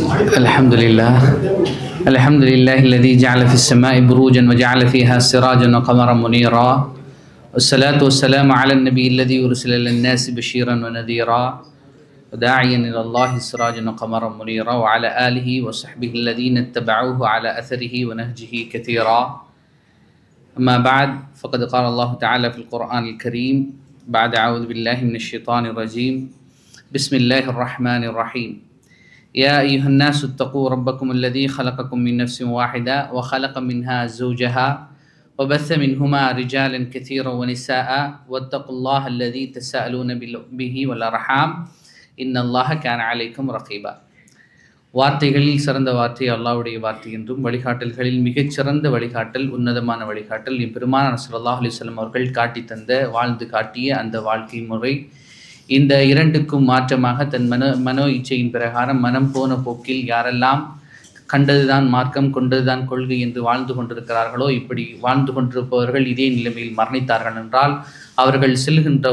الحمد لله الذي جعل في السماء بروجا وجعل فيها سراجا وقمرا منيرا والصلاة والسلام على النبي الذي أرسل للناس بشيرا ونذيرا وداعيا إلى الله سراجا وقمرا منيرا وعلى آله وصحبه الذين اتبعوه على أثره ونهجه كثيرا. أما بعد فقد قال الله تعالى في القرآن الكريم بعد أعوذ بالله من الشيطان الرجيم بسم الله الرحمن الرحيم يا أيها الناس اتقوا ربكم الذي خلقكم من نفس واحدة وخلق منها زوجها وبث منهما رجالا كثيرا ونساء واتقوا الله الذي تساءلون به والأرحام إن الله كان عليكم رقيبا. வார்த்தைகளில் சிறந்த வார்த்தை அல்லாஹ்வுடைய வார்த்தை என்றும் வழிகாட்டல்களில் மிகச்சிறந்த வழிகாட்டல் உன்னதமான வழிகாட்டல் எம்பெருமானார் ஸல்லல்லாஹு அலைஹி வஸல்லம் அவர்கள் காட்டி தந்த வாழ்ந்து காட்டிய அந்த வாழ்க்கை முறை. இந்த இரண்டுக்கும் மாற்றமாக தன் மனோ இச்சையின் பிரகாரம் மனம் போன போக்கில் யாரெல்லாம் கண்டதுதான் மார்க்கம் கொண்டதுதான் கொள்கை என்று வாழ்ந்து கொண்டிருக்கிறார்களோ, இப்படி வாழ்ந்து கொண்டிருப்பவர்கள் இதே நிலைமையில் மரணித்தார்கள் என்றால் அவர்கள் செல்கின்ற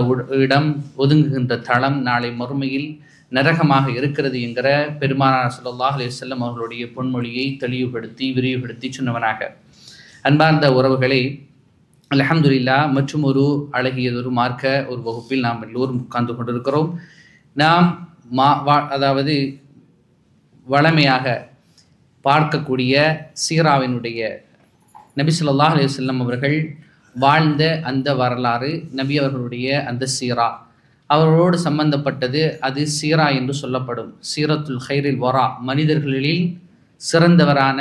இடம் ஒதுங்குகின்ற தளம் நாளை மறுமையில் நரகமாக இருக்கிறது என்கிற பெருமானார் ஸல்லல்லாஹு அலைஹி வஸல்லம் அவர்களுடைய பொன்மொழியை தெளிவுபடுத்தி விரிவுபடுத்தி சொன்னவனாக, அன்பார்ந்த உறவுகளை, அல்ஹம்துலில்லாஹ் மற்றும் ஒரு அழகியதொரு மார்க்க ஒரு வகுப்பில் நாம் எல்லோரும் உட்கார்ந்து கொண்டிருக்கிறோம். நாம் அதாவது வளமையாக பார்க்கக்கூடிய சீராவினுடைய நபி ஸல்லல்லாஹு அலைஹி வஸல்லம் அவர்கள் வாழ்ந்த அந்த வரலாறு, நபி அவர்களுடைய அந்த சீரா அவர்களோடு சம்பந்தப்பட்டது. அது சீரா என்று சொல்லப்படும். சீரத்துல் ஹைரில் வரா, மனிதர்களில் சிறந்தவரான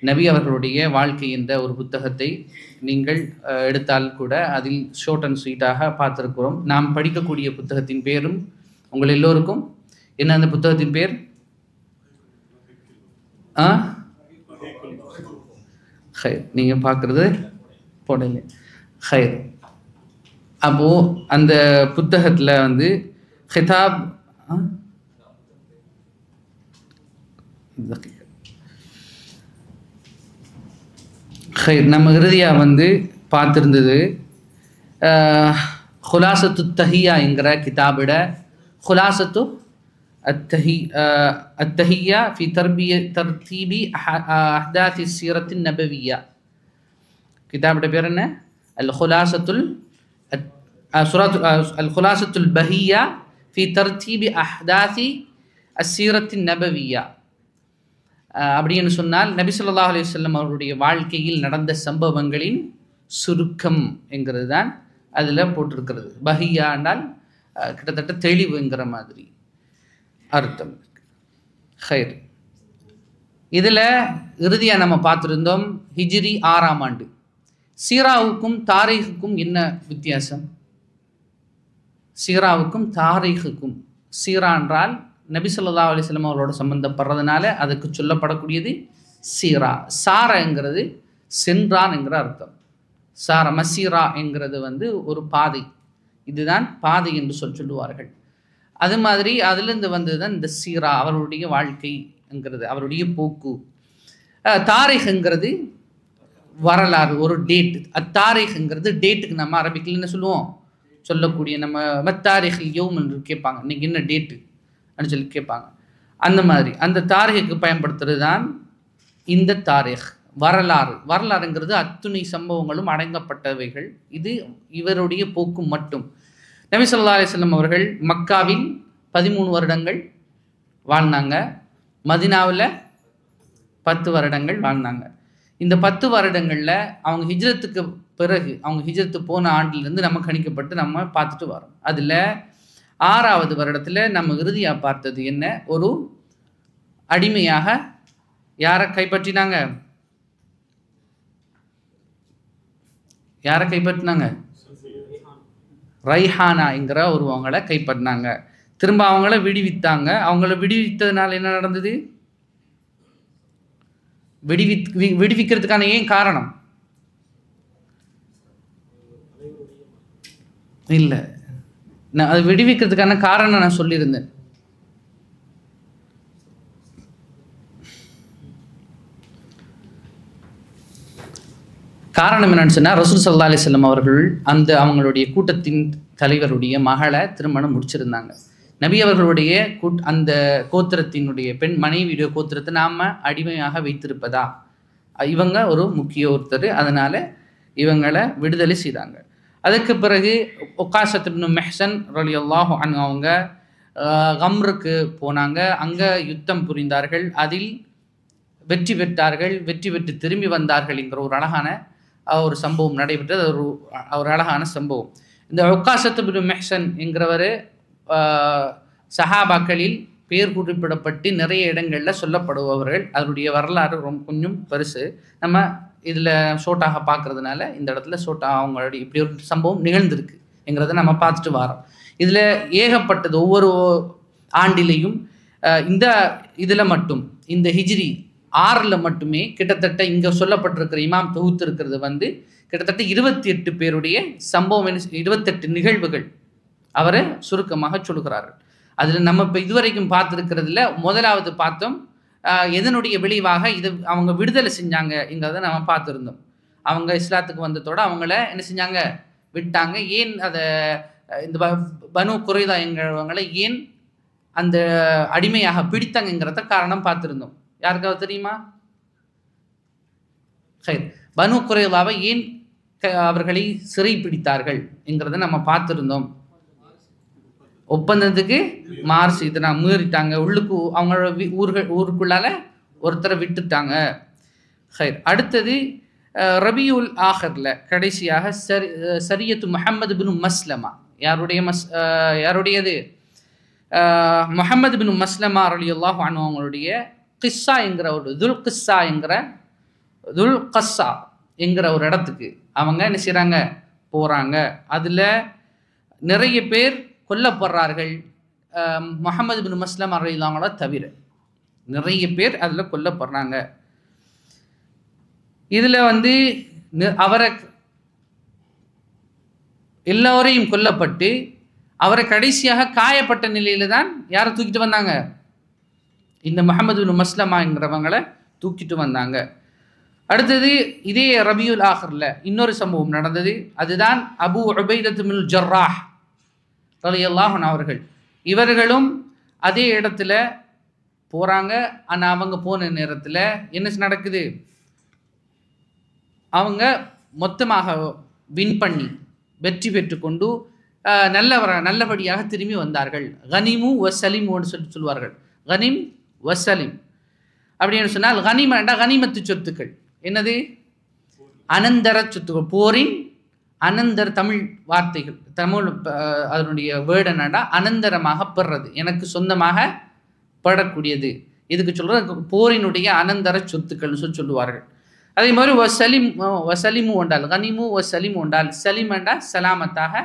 நபி அவர்களுடைய வாழ்க்கை என்ற ஒரு புத்தகத்தை நீங்கள் எடுத்தால் கூட அதில் ஷார்ட் அண்ட் ஸ்வீட்டாக பார்த்துருக்கிறோம். நாம் படிக்கக்கூடிய புத்தகத்தின் பேரும் உங்கள் எல்லோருக்கும் என்ன? அந்த புத்தகத்தின் பேர் ஹைர். நீங்கள் பார்க்குறது போடல ஹைர். அப்போது அந்த புத்தகத்தில் வந்து ஹிதாப் ஹைர் நம்ம இறுதியாக வந்து பார்த்துருந்தது ஹுலாசத்து தஹியா என்கிற கிதாபிட ஹுலாசத்து அத்தஹியா ஃபி தர்தீபி அஹ்தாத்தி சீரத்தின் நபவியா. கிதாபிட பேர் என்ன? அல்-ஹுலாசத்துல் பஹியா ஃபி தர்தீபி அஹ்தாத்தி அஸ்ஸீரத்தின் நபவியா. அப்படின்னு சொன்னால் நபி ஸல்லல்லாஹு அலைஹி வஸல்லம் அவருடைய வாழ்க்கையில் நடந்த சம்பவங்களின் சுருக்கம் என்கிறது தான் அதில் போட்டிருக்கிறது. பஹியா என்றால் கிட்டத்தட்ட தெளிவுங்கிற மாதிரி அர்த்தம். ஹைர். இதில் இறுதியாக நம்ம பார்த்துருந்தோம் ஹிஜ்ரி 6ஆம் ஆண்டு. சீராவுக்கும் தாரீഖுக்கும் என்ன வித்தியாசம்? சீராவுக்கும் தாரீഖுக்கும், சீரா என்றால் நபி ஸல்லல்லாஹு அலைஹி வஸல்லம் அவர்களோட சம்பந்தப்படுறதுனால அதுக்கு சொல்லப்படக்கூடியது சீரா. சாரங்கிறது சென்றான் என்கிற அர்த்தம். சார மசீரா என்கிறது வந்து ஒரு பாதை, இதுதான் பாதை என்று சொல்லுவார்கள். அது மாதிரி அதிலிருந்து வந்தது தான் இந்த சீரா, அவருடைய வாழ்க்கை என்கிறது, அவருடைய போக்கு. தாரீഖுங்கிறது வரலாறு, ஒரு டேட். அத்தாரீഖுங்கிறது டேட்டுக்கு நம்ம அரபிக்கில் என்ன சொல்லுவோம்? சொல்லக்கூடிய நம்ம மத்தாரீഖ் யௌம் என்று கேட்பாங்க, இன்னைக்கு என்ன டேட்டு அப்படின்னு சொல்லி கேட்பாங்க. அந்த மாதிரி அந்த தாரீഖுக்கு பயன்படுத்துறது தான் இந்த தாரீഖ், வரலாறு. வரலாறுங்கிறது அத்துணை சம்பவங்களும் அடங்கப்பட்டவைகள். இது இவருடைய போக்கு மட்டும். நபி ஸல்லல்லாஹு அலைஹி வஸல்லம் அவர்கள் மக்காவில் 13 வருடங்கள் வாழ்ந்தாங்க, மதீனாவில் 10 வருடங்கள் வாழ்ந்தாங்க. இந்த 10 வருடங்களில் அவங்க ஹிஜ்ரத்துக்கு பிறகு, அவங்க ஹிஜ்ரத்து போன ஆண்டிலிருந்து நம்ம கணிக்கப்பட்டு நம்ம பார்த்துட்டு வரோம். அதில் 6ஆவது வருடத்தில் நம்ம இறுதியாக பார்த்தது என்ன? ஒரு அடிமையாக யாரை கைப்பற்றினாங்க? யாரை கைப்பற்றினாங்க? ரைஹானா என்கிற ஒருவங்களை கைப்பற்றினாங்க. திரும்ப அவங்கள விடுவித்தாங்க. அவங்கள விடுவித்ததுனால என்ன நடந்தது? விடுவிக்கிறதுக்கான ஏன் காரணம் இல்லை, நான் அது விடுவிக்கிறதுக்கான காரணம் நான் சொல்லியிருந்தேன். காரணம் என்னன்னு சொன்னால், ரசூல் ஸல்லல்லாஹு அலைஹி வஸல்லம் அவர்கள் அவங்களுடைய கூட்டத்தின் தலைவருடைய மகளை திருமணம் முடிச்சிருந்தாங்க. நபி அவர்களுடைய அந்த கோத்திரத்தினுடைய பெண் மனைவியுடைய கோத்திரத்தை நாம் அடிமையாக வைத்திருப்பதா, இவங்க ஒரு முக்கிய ஒருத்தர். அதனால் இவங்களை விடுதலை செய்தாங்க. அதுக்கு பிறகு உக்காஷத் இப்னு மெஹ்சன் ரலியல்லாஹு அன்ஹு அவங்க கம்ருக்கு போனாங்க. அங்கே யுத்தம் புரிந்தார்கள், அதில் வெற்றி பெற்றார்கள். வெற்றி பெற்று திரும்பி வந்தார்கள் என்கிற ஒரு அழகான ஒரு சம்பவம் நடைபெற்றது. அது ஒரு அழகான சம்பவம். இந்த உக்காஷத் இப்னு மெஹ்சன் என்கிறவர் சஹாபாக்களில் பேர் குறிப்பிடப்பட்டு நிறைய இடங்களில் சொல்லப்படுபவர்கள். அதனுடைய வரலாறு கொஞ்சம் பெருசு. நம்ம இதில் ஷோட்டாக பார்க்கறதுனால இந்த இடத்துல ஷோட்டாக அவங்களுடைய இப்படி ஒரு சம்பவம் நிகழ்ந்திருக்கு என்கிறத நம்ம பார்த்துட்டு வரோம். இதில் ஏகப்பட்டது ஒவ்வொரு ஆண்டிலையும் இந்த இதில் மட்டும் இந்த ஹிஜ்ரி 6 மட்டுமே கிட்டத்தட்ட இங்கே சொல்லப்பட்டிருக்கிற இமாம் தொகுத்து இருக்கிறது கிட்டத்தட்ட 28 பேருடைய சம்பவம், 28 நிகழ்வுகள் அவரை சுருக்கமாக சொல்கிறார்கள். அதில் நம்ம இப்போ இதுவரைக்கும் பார்த்துருக்கிறதுல முதலாவது பார்த்தோம் எதனுடைய விளைவாக இது அவங்க விடுதலை செஞ்சாங்கங்கிறத நம்ம பார்த்துருந்தோம். அவங்க இஸ்லாத்துக்கு வந்ததோடு அவங்கள என்ன செஞ்சாங்க, விட்டாங்க. ஏன் அதை இந்த பனு குறைதா என்கிறவங்களை ஏன் அந்த அடிமையாக பிடித்தாங்கிறத காரணம் பார்த்துருந்தோம். யாருக்காவது தெரியுமா? பனு குறைதாவை ஏன் அவர்களை சிறை பிடித்தார்கள் என்கிறத நம்ம பார்த்துருந்தோம். ஒப்பந்தத்துக்கு மார்ச் இதை நான் மீறிட்டாங்க, உள்ளுக்கு அவங்களோட ஊருக்குள்ளால ஒருத்தரை விட்டுட்டாங்க. அடுத்தது ரபியுல் ஆஹர்ல கடைசியாக சரியத்து முஹம்மது பின் மஸ்லமா. யாருடையது? முஹம்மது பின் மஸ்லமா ரலியல்லாஹு அன்ஹு அவங்களுடைய கிஸ்ஸா என்கிற ஒரு துல் கஸ்ஸா என்கிற ஒரு இடத்துக்கு அவங்க என்ன செய்கிறாங்க, போகிறாங்க. அதில் நிறைய பேர் கொல்லப்படுறார்கள். முஹம்மது பின் மஸ்லமா ரலியல்லாஹு தவிர நிறைய பேர் அதில் கொல்லப்படுறாங்க. இதில் அவரை எல்லோரையும் கொல்லப்பட்டு அவரை கடைசியாக காயப்பட்ட நிலையில தான் யாரை தூக்கிட்டு வந்தாங்க, இந்த முஹம்மது பின் மஸ்லமாங்கிறவங்களை தூக்கிட்டு வந்தாங்க. அடுத்தது இதே ரபியுல் ஆஹர்ல இன்னொரு சம்பவம் நடந்தது. அதுதான் அபு உபைதத் பின் ஜர்ராஹ் ரலியல்லாஹு அன்ஹு அவர்கள். இவர்களும் அதே இடத்துல போகிறாங்க. ஆனால் அவங்க போன நேரத்தில் என்ன நடக்குது, அவங்க மொத்தமாக வின் பண்ணி வெற்றி பெற்றுக்கொண்டு நல்லபடியாக திரும்பி வந்தார்கள். கனிமு வசலிமுன்னு சொல்லுவார்கள். கனிம் வசலிம் அப்படின்னு சொன்னால் கனிம் என்றால் கனிமத்து சொத்துக்கள். என்னது? அனந்தர சொத்துக்கள். போரின் அனந்தர தமிழ் வார்த்தைகள், தமிழ் அதனுடைய வேர்டு என்னன்னா அனந்தரமாக பெறுறது, எனக்கு சொந்தமாக படக்கூடியது. இதுக்கு சொல்கிறது போரினுடைய அனந்தர சொத்துக்கள்னு சொல்லுவார்கள். அதே மாதிரி வசலிமு என்றால் கனிமு வசலிமு என்றால் சலிம் என்றால் சலாமத்தாக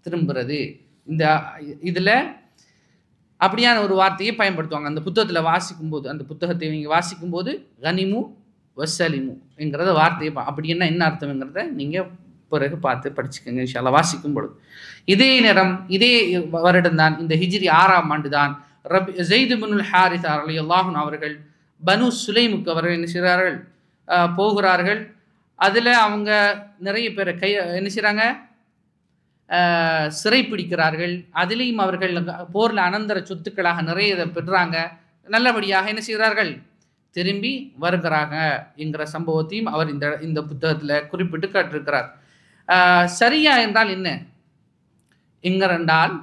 திரும்புறது. இந்த இதில் அப்படியான ஒரு வார்த்தையை பயன்படுத்துவாங்க. அந்த புத்தகத்தில் வாசிக்கும்போது, அந்த புத்தகத்தை நீங்கள் வாசிக்கும்போது கனிமு வசலிமு என்கிறத வார்த்தையை அப்படி என்ன அர்த்தம்ங்கிறத நீங்கள் பிறகு பார்த்து படிச்சுக்கோங்க இன்ஷா அல்லாஹ் வாசிக்கும் பொழுது. இதே நேரம் இதே வருடம்தான், இந்த ஹிஜ்ரி 6ஆம் ஆண்டு தான் ஸைத் பினுல் ஹாரிஸா ரலியல்லாஹு அன்ஹு அவர்கள் பனு சுலைமுக்கு அவர்கள் என்ன செய்கிறார்கள், போகிறார்கள். அதில் அவங்க நிறைய பேரை என்ன செய்கிறாங்க, சிறை பிடிக்கிறார்கள். அதிலையும் அவர்கள் போரில் அனந்தர சொத்துக்களாக நிறைய பெறுறாங்க. நல்லபடியாக என்ன செய்கிறார்கள், திரும்பி வருகிறாங்க என்கிற சம்பவத்தையும் அவர் இந்த புத்தகத்தில் குறிப்பிட்டு காட்டிருக்கிறார். சரியா என்றால் என்ன என்கிறால்,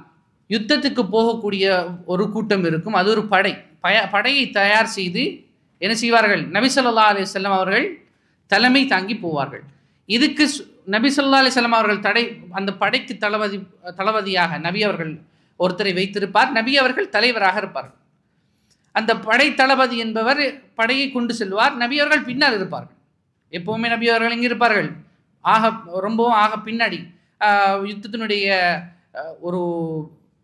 யுத்தத்துக்கு போகக்கூடிய ஒரு கூட்டம் இருக்கும். அது ஒரு படையை தயார் செய்து என்ன செய்வார்கள், நபி ஸல்லல்லாஹு அலைஹி வஸல்லம் அவர்கள் தலைமை தாங்கி போவார்கள். இதுக்கு நபி ஸல்லல்லாஹு அலைஹி வஸல்லம் அவர்கள் அந்த படைக்கு தளபதியாக நபி அவர்கள் ஒருத்தரை வைத்திருப்பார். நபி அவர்கள் தலைவராக இருப்பார்கள். அந்த படை தளபதி என்பவர் படையை கொண்டு செல்வார். நபி அவர்கள் பின்னால் இருப்பார்கள். எப்போவுமே நபி அவர்கள் எங்கே இருப்பார்கள், ரொம்பவும் பின்னாடி. யுத்தத்தினுடைய ஒரு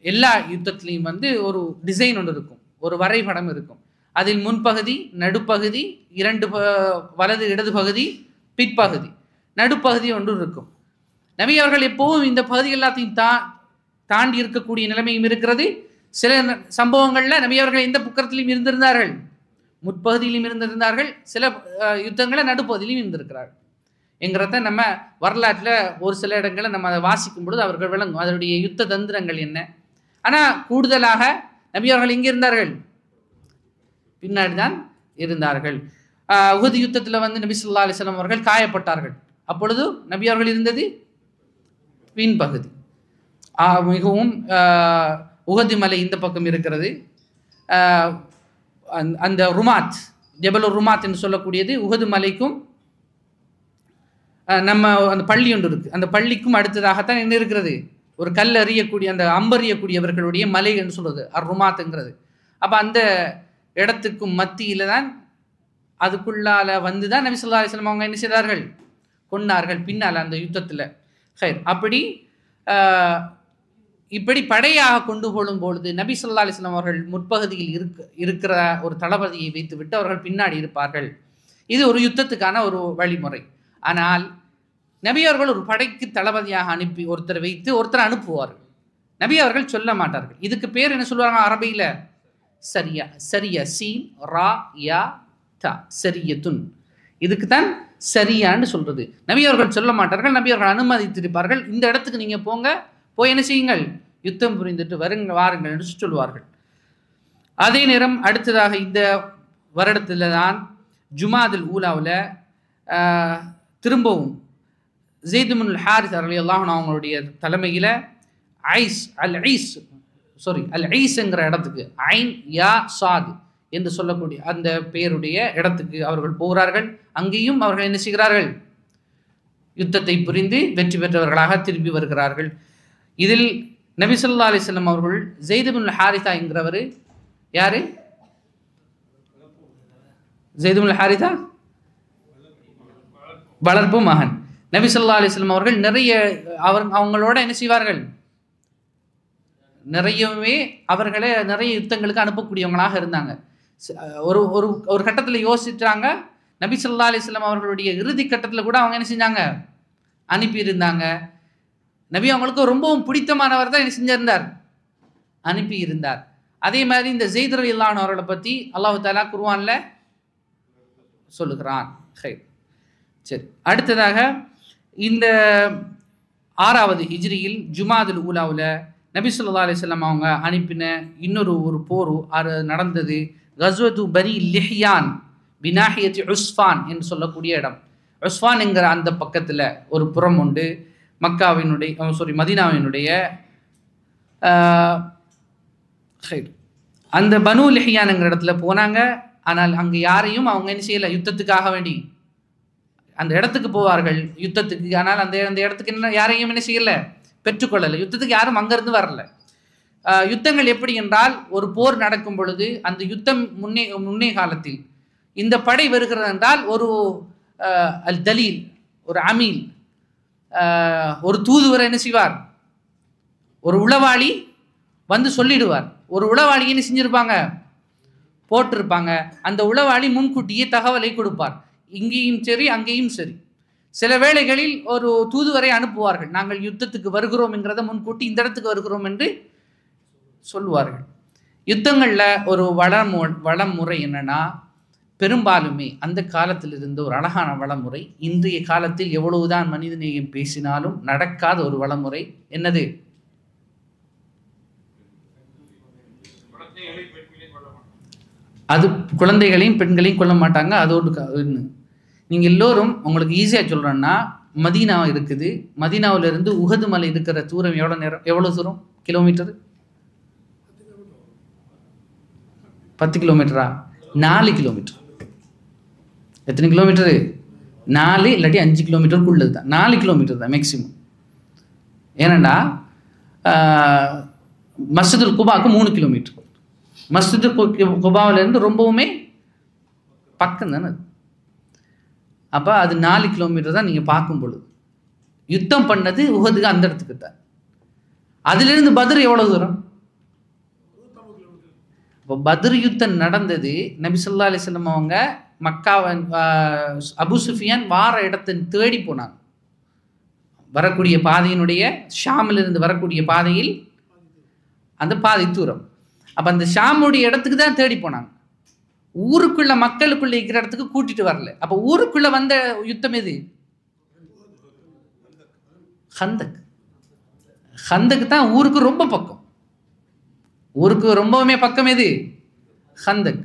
எல்லா யுத்தத்திலையும் ஒரு டிசைன் ஒன்று இருக்கும், ஒரு வரைபடம் இருக்கும். அதில் முன்பகுதி, நடுப்பகுதி, வலது இடது பகுதி, பிற்பகுதி, நடுப்பகுதி ஒன்று இருக்கும். நபி அவர்கள் எப்போவும் இந்த பகுதி எல்லாத்தையும் தாண்டி இருக்கக்கூடிய நிலைமையும் இருக்கிறது. சில சம்பவங்களில் நபி அவர்கள் எந்த பக்கத்திலையும் இருந்திருந்தார்கள், முற்பகுதியிலும் இருந்திருந்தார்கள். சில யுத்தங்களில் நடுப்பகுதியிலும் இருந்திருக்கிறார்கள் என்கிறத நம்ம வரலாற்றில் ஒரு சில இடங்களில் நம்ம அதை வாசிக்கும் பொழுது அவர்கள் விளங்கும். அதனுடைய யுத்த தந்திரங்கள் என்ன, ஆனால் கூடுதலாக நபி அவர்கள் எங்கே இருந்தார்கள்? பின்னாடி தான் இருந்தார்கள். உஹது யுத்தத்தில் வந்து நபி ஸல்லல்லாஹு அலைஹி வஸல்லம் அவர்கள் காயப்பட்டார்கள். அப்பொழுது நபி அவர்கள் இருந்தது பின்பகுதி. மிகவும் உஹது மலை இந்த பக்கம் இருக்கிறது. அந்த ருமாத், ஜபலுர் ருமாத் என்று சொல்லக்கூடியது உஹது மலைக்கும் நம்ம அந்த பள்ளி ஒன்று இருக்குது, அந்த பள்ளிக்கும் அடுத்ததாகத்தான் என்ன இருக்கிறது? ஒரு கல் அறியக்கூடிய, அந்த அம்பறியக்கூடியவர்களுடைய மலை என்று சொல்றது ருமாத்துங்கிறது. அப்போ அந்த இடத்துக்கும் மத்தியில் தான், அதுக்குள்ளால வந்து தான் நபி ஸல்லல்லாஹு அலைஹி வஸல்லம் அவங்க என்ன செய்தார்கள்? கொன்னார்கள் பின்னால் அந்த யுத்தத்தில். அப்படி இப்படி படையாக கொண்டு போடும் பொழுது நபி ஸல்லல்லாஹு அலைஹி வஸல்லம் அவர்கள் முற்பகுதியில் இருக்கிற ஒரு தளபதியை வைத்துவிட்டு அவர்கள் பின்னாடி இருப்பார்கள். இது ஒரு யுத்தத்துக்கான ஒரு வழிமுறை. ஆனால் நபி அவர்கள் ஒரு படைக்கு தளபதியாக அனுப்பி ஒருத்தரை வைத்து ஒருத்தரை அனுப்புவார்கள். நபி அவர்கள் சொல்ல மாட்டார்கள். இதுக்கு பேர் என்ன சொல்லுவாங்க அரபியில்? சரியா. சரியா, சீன் ரா யா தா, சரியத்துன். இதுக்கு தான் சரியான்னு சொல்றது. நபி அவர்கள் சொல்ல மாட்டார்கள். நபி அவர்கள் அனுமதித்திருப்பார்கள். இந்த இடத்துக்கு நீங்கள் போங்க, போய் என்ன செய்யுங்கள்? யுத்தம் புரிந்துட்டு வாருங்கள் என்று சொல்வார்கள். அதே நேரம் அடுத்ததாக இந்த வருடத்தில் தான் ஜுமாதுல் ஊலாவில் திரும்பவும் ஸெய்த் இப்னுல் ஹாரிஸ் ரலியல்லாஹு அன்ஹு அவங்களுடைய தலைமையில் அல் ஐஸ்ங்கிற இடத்துக்கு, ஐன் யா சாத் என்று சொல்லக்கூடிய அந்த பெயருடைய இடத்துக்கு அவர்கள் போகிறார்கள். அங்கேயும் அவர்கள் என்ன செய்கிறார்கள்? யுத்தத்தை புரிந்து வெற்றி பெற்றவர்களாக திரும்பி வருகிறார்கள். இதில் நபி ஸல்லல்லாஹு அலைஹி வஸல்லம் அவர்கள் ஸெய்த் இப்னுல் ஹாரிஸா என்கிறவர் யாரு? ஸெய்த் இப்னுல் ஹாரிஸா வளர்ப்பு மகன். நபி ஸல்லல்லாஹு அலைஹி வஸல்லம் அவர்கள் நிறைய அவங்களோட என்ன செய்வார்கள்? நிறையவே அவர்களை நிறைய யுத்தங்களுக்கு அனுப்பக்கூடியவங்களாக இருந்தாங்க. ஒரு ஒரு ஒரு கட்டத்தில் யோசிச்சாங்க. நபி ஸல்லல்லாஹு அலைஹி வஸல்லம் அவர்களுடைய இறுதி கட்டத்தில் கூட அவங்க என்ன செஞ்சாங்க? அனுப்பியிருந்தாங்க. நபி அவங்களுக்கு ரொம்பவும் பிடித்தமானவர் தான் என்ன செஞ்சிருந்தார்? அனுப்பியிருந்தார். அதே மாதிரி இந்த ஸெய்த் ரலியல்லாஹு அன்ஹு அவர்களை பற்றி அல்லாஹ் தஆலா குர்ஆன்ல சொல்லுகிறான். சரி, அடுத்ததாக இந்த 6வது ஹிஜ்ரியில் ஜுமாதுல் ஊலாவில் நபி ஸல்லல்லாஹு அலைஹி வஸல்லம் அவங்க அனுப்பின இன்னொரு போர் நடந்தது. கஸ்வத்து பனி லிஹ்யான் பினாஹியத்தி உஸ்ஃபான் என்று சொல்லக்கூடிய இடம். உஸ்ஃபான் என்கிற அந்த பக்கத்தில் ஒரு புறம் உண்டு. மதீனாவினுடைய அந்த பனு லிஹ்யான்ங்கிற இடத்துல போனாங்க. ஆனால் அங்கே யாரையும் அவங்க என்ன செய்யலை? யுத்தத்துக்காக வேண்டி அந்த இடத்துக்கு போவார்கள் யுத்தத்துக்கு. ஆனால் அந்த இடத்துக்கு என்ன யாரையும் என்ன செய்யலை? பெற்றுக்கொள்ளலை. யுத்தத்துக்கு யாரும் அங்கேருந்து வரல. யுத்தங்கள் எப்படி என்றால், ஒரு போர் நடக்கும் பொழுது அந்த யுத்தம் முன்னே காலத்தில் இந்த படை வருகிறது என்றால் ஒரு அல் தலீல், ஒரு அமீல், ஒரு தூதுவரை என்ன செய்வார்? ஒரு உளவாளி வந்து சொல்லிடுவார். ஒரு உளவாளி என்ன செஞ்சிருப்பாங்க? போட்டிருப்பாங்க. அந்த உளவாளி முன்கூட்டியே தகவலை கொடுப்பார். இங்கேயும் சரி அங்கேயும் சரி. சில வேளைகளில் ஒரு தூதுவரை அனுப்புவார்கள். நாங்கள் யுத்தத்துக்கு வருகிறோம் என்கிறத முன்கூட்டி இந்த இடத்துக்கு வருகிறோம் என்று சொல்லுவார்கள். யுத்தங்களில் ஒரு வளமுறை என்னன்னா, பெரும்பாலுமே அந்த காலத்தில் இருந்த ஒரு அழகான வளமுறை இன்றைய காலத்தில் எவ்வளவுதான் மனிதநேயம் பேசினாலும் நடக்காத ஒரு வளமுறை. என்னது? அது குழந்தைகளையும் பெண்களையும் கொல்ல மாட்டாங்க. அதோடு நீங்கள் எல்லோரும் உங்களுக்கு ஈஸியாக சொல்கிறேன்னா, மதீனா இருக்குது. மதீனாவிலிருந்து உஹது மலை இருக்கிற தூரம் எவ்வளோ தூரம்? கிலோமீட்டர்? 10 கிலோமீட்டரா? 4 கிலோமீட்டர். எத்தனை கிலோமீட்டரு? 4 இல்லாட்டி 5 கிலோமீட்டருக்குள்ளது தான். 4 கிலோமீட்டர் தான் மேக்சிமம். ஏனண்டா மஸ்ஜிதுல் குபாவுக்கு 3 கிலோமீட்டர். மஸ்ஜிது குபாவிலேருந்து ரொம்பவுமே பக்கம் தானே அது. அப்போ அது 4 கிலோமீட்டர் தான். நீங்கள் பார்க்கும் பொழுது யுத்தம் பண்ணது உஹதுக்கு அந்த இடத்துக்கு தான். அதிலிருந்து பத்ர் எவ்வளோ தூரம்? இப்போ பத்ர் யுத்தம் நடந்தது. நபி ஸல்லல்லாஹு அலைஹி வஸல்லம் அவங்க மக்காவன் அபு சுஃபியான் வார இடத்தை தேடி போனாங்க. வரக்கூடிய பாதையினுடைய ஷாமிலிருந்து வரக்கூடிய பாதையில் அந்த பாதை தூரம். அப்போ அந்த ஷாமுடைய இடத்துக்கு தான் தேடி போனாங்க. ஊருக்குள்ள மக்களுக்குள்ள இருக்கிற இடத்துக்கு கூட்டிட்டு வரல. அப்போ ஊருக்குள்ள வந்த யுத்தம் எது? ஹந்தக். ஹந்தக்கு தான் ஊருக்கு ரொம்ப பக்கம். ஊருக்கு ரொம்பவுமே பக்கம் எது? ஹந்தக்.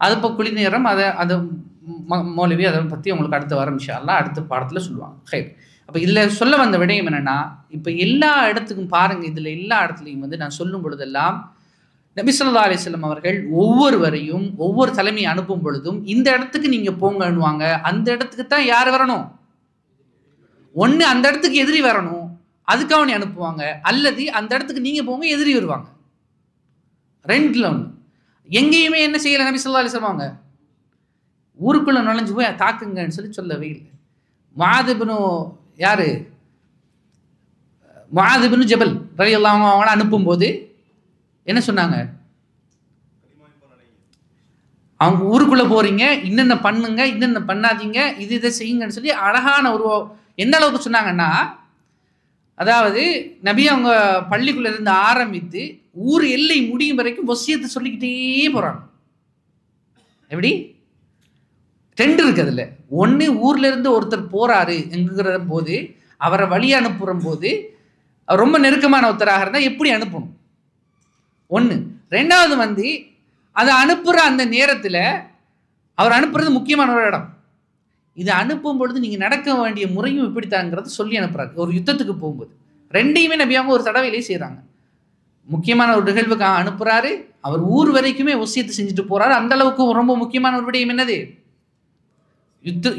அது இப்போ குளிர் நேரம். அதை மௌலவி அதை பற்றி உங்களுக்கு அடுத்த வாரம் இன்ஷா அல்லாஹ் அடுத்த பாடத்தில் சொல்லுவாங்க. ஹைர். அப்போ இதில் சொல்ல வந்த விடயம் என்னென்னா, இப்போ எல்லா இடத்துக்கும் பாருங்கள், இதில் எல்லா இடத்துலையும் வந்து நான் சொல்லும் பொழுதெல்லாம் நபி ஸல்லல்லாஹு அலைஹி வஸல்லம் அவர்கள் ஒவ்வொருவரையும் ஒவ்வொரு தலைமையை அனுப்பும் பொழுதும் இந்த இடத்துக்கு நீங்கள் போங்கன்னுவாங்க. அந்த இடத்துக்கு தான் யார் வரணும்? ஒன்று அந்த இடத்துக்கு எதிரி வரணும், அதுக்கு அவனை அனுப்புவாங்க. அல்லது அந்த இடத்துக்கு நீங்கள் போங்க, எதிரி வருவாங்க. ரெண்டில் ஒன்று. எங்கேயுமே என்ன செய்யலை நபி ஸல்லல்லாஹு அலைஹி வஸல்லம் அவங்க ஊருக்குள்ளே நுழைஞ்சு போய் தாக்குங்கன்னு சொல்லவே இல்லை. முஆத் இப்னு யாரு? முஆத் இப்னு ஜபல் ரலியல்லாஹு அன்ஹு அவங்கள அனுப்பும்போது என்ன சொன்னாங்க? அவங்க ஊருக்குள்ளே போகிறீங்க, இன்னென்ன பண்ணுங்க, இன்னென்ன பண்ணாதீங்க, இதை செய்யுங்கன்னு சொல்லி அழகான ஒரு எந்த அளவுக்கு சொன்னாங்கன்னா, அதாவது நபி அவங்க பள்ளிக்குள்ளே இருந்து ஆரம்பித்து ஊர் எல்லை முடியும் வரைக்கும் வசியத்தை சொல்லிக்கிட்டே போகிறாங்க. எப்படி? ரெண்டு இருக்கு அதில். ஒன்று, ஊர்ல இருந்து ஒருத்தர் போறாரு என்கிற போது அவரை வழி அனுப்புற போது ரொம்ப நெருக்கமான ஒருத்தராக இருந்தால் எப்படி அனுப்பணும் ஒன்று. ரெண்டாவது வந்து அதை அனுப்புகிற அந்த நேரத்தில் அவர் அனுப்புறது முக்கியமான ஒரு இடம். இதை அனுப்பும் பொழுது நீங்கள் நடக்க வேண்டிய முறையும் இப்படித்தாங்கிறது சொல்லி அனுப்புறாரு ஒரு யுத்தத்துக்கு போகும்போது. ரெண்டையுமே நபி அவங்க ஒரு தடவையிலே செய்கிறாங்க. முக்கியமான ஒரு நிகழ்வுக்காக அனுப்புகிறாரு, அவர் ஊர் வரைக்குமே வசியத்தை செஞ்சுட்டு போகிறாரு. அந்த அளவுக்கு ரொம்ப முக்கியமான ஒரு விடயம் என்னது?